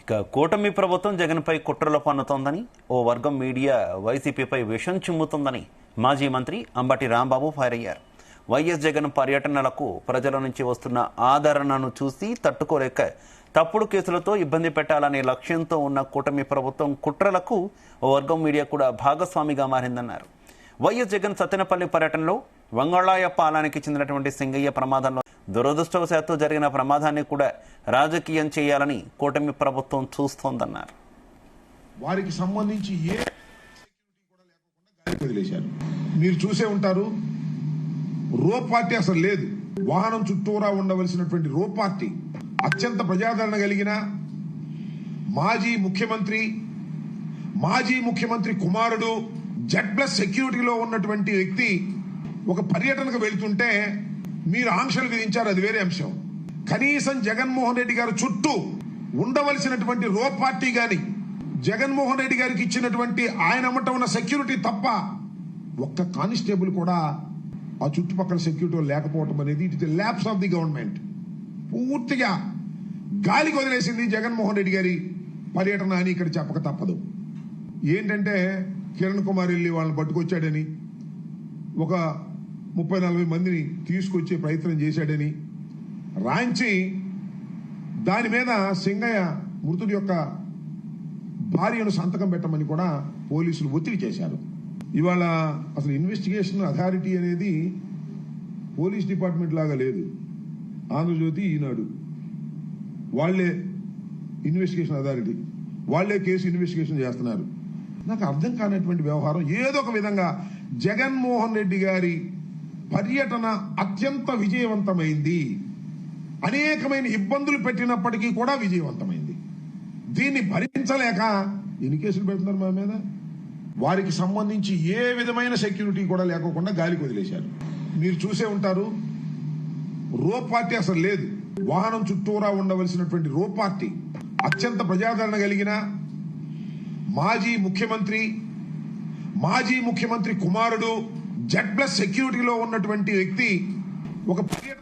ఇక కూటమి ప్రభుత్వం జగన్పై కుట్రలు పన్నుతోందని, ఓ వర్గం మీడియా వైసీపీపై విషం చిమ్ముతుందని మాజీ మంత్రి అంబటి రాంబాబు ఫైర్ అయ్యారు. వైఎస్ జగన్ పర్యటనలకు ప్రజల నుంచి వస్తున్న ఆదరణను చూసి తట్టుకోలేక తప్పుడు కేసులతో ఇబ్బంది పెట్టాలనే లక్ష్యంతో ఉన్న కూటమి ప్రభుత్వం కుట్రలకు ఓ వర్గం మీడియా కూడా భాగస్వామిగా మారిందన్నారు. వైఎస్ జగన్ సత్తెనపల్లి పర్యటనలో వంగళాయపాలానికి చెందినటువంటి సింగయ్య ప్రమాదంలో దురదృష్టవశాత్తు జరిగిన ప్రమాదాన్ని కూడా రాజకీయం చేయాలని కూటమి ప్రభుత్వం చూస్తోందన్నారు. వారికి సంబంధించి ఏ సెక్యూరిటీ కూడా లేకుండా గాలి వదిలేశారు. మీరు చూసే ఉంటారు, రో పార్టీ అసలు లేదు. వాహనం చుట్టూరా ఉండవలసినటువంటి రో పార్టీ అత్యంత ప్రజాదరణ కలిగిన మాజీ ముఖ్యమంత్రి కుమారుడు జెడ్+ సెక్యూరిటీలో ఉన్నటువంటి వ్యక్తి ఒక పర్యటనకు వెళ్తుంటే మీరు ఆంక్షలు విధించారు, అది వేరే అంశం. కనీసం జగన్మోహన్ రెడ్డి గారు చుట్టూ ఉండవలసినటువంటి రో పార్టీ గాని, జగన్మోహన్ రెడ్డి గారికి ఇచ్చినటువంటి ఆయన అమ్మట ఉన్న సెక్యూరిటీ తప్ప ఒక్క కానిస్టేబుల్ కూడా ఆ చుట్టుపక్కల సెక్యూరిటీ లేకపోవటం అనేది it is lapse of the government. పూర్తిగా గాలికి వదిలేసింది జగన్మోహన్ రెడ్డి గారి పర్యటన అని ఇక్కడ చెప్పక తప్పదు. ఏంటంటే కిరణ్ కుమార్ వెళ్ళి వాళ్ళని పట్టుకొచ్చాడని, ఒక 30-40 మందిని తీసుకొచ్చే ప్రయత్నం చేశాడని రాయించి దాని మీద సింగయ్య మృతుడి యొక్క భార్యను సంతకం పెట్టమని కూడా పోలీసులు ఒత్తిడి చేశారు. ఇవాళ అసలు ఇన్వెస్టిగేషన్ అథారిటీ అనేది పోలీస్ డిపార్ట్మెంట్ లాగా లేదు. ఆంధ్రజ్యోతి, ఈనాడు వాళ్లే ఇన్వెస్టిగేషన్ అథారిటీ, వాళ్లే కేసు ఇన్వెస్టిగేషన్ చేస్తున్నారు. నాకు అర్థం కానటువంటి వ్యవహారం. ఏదో ఒక విధంగా జగన్మోహన్ రెడ్డి గారి పర్యటన అత్యంత విజయవంతమైంది. అనేకమైన ఇబ్బందులు పెట్టినప్పటికీ కూడా విజయవంతమైంది. దీన్ని భరించలేక ఎన్ని కేసులు పెడుతున్నారు మా మీద. వారికి సంబంధించి ఏ విధమైన సెక్యూరిటీ కూడా లేకోకుండా గాలికి వదిలేశారు. మీరు చూసే ఉంటారు, రో పార్టీ అసలు లేదు. వాహనం చుట్టూరా ఉండవలసినటువంటి రో పార్టీ అత్యంత ప్రజాదరణ కలిగిన మాజీ ముఖ్యమంత్రి కుమారుడు జెడ్+ సెక్యూరిటీలో ఉన్నటువంటి వ్యక్తి ఒక పర్యటన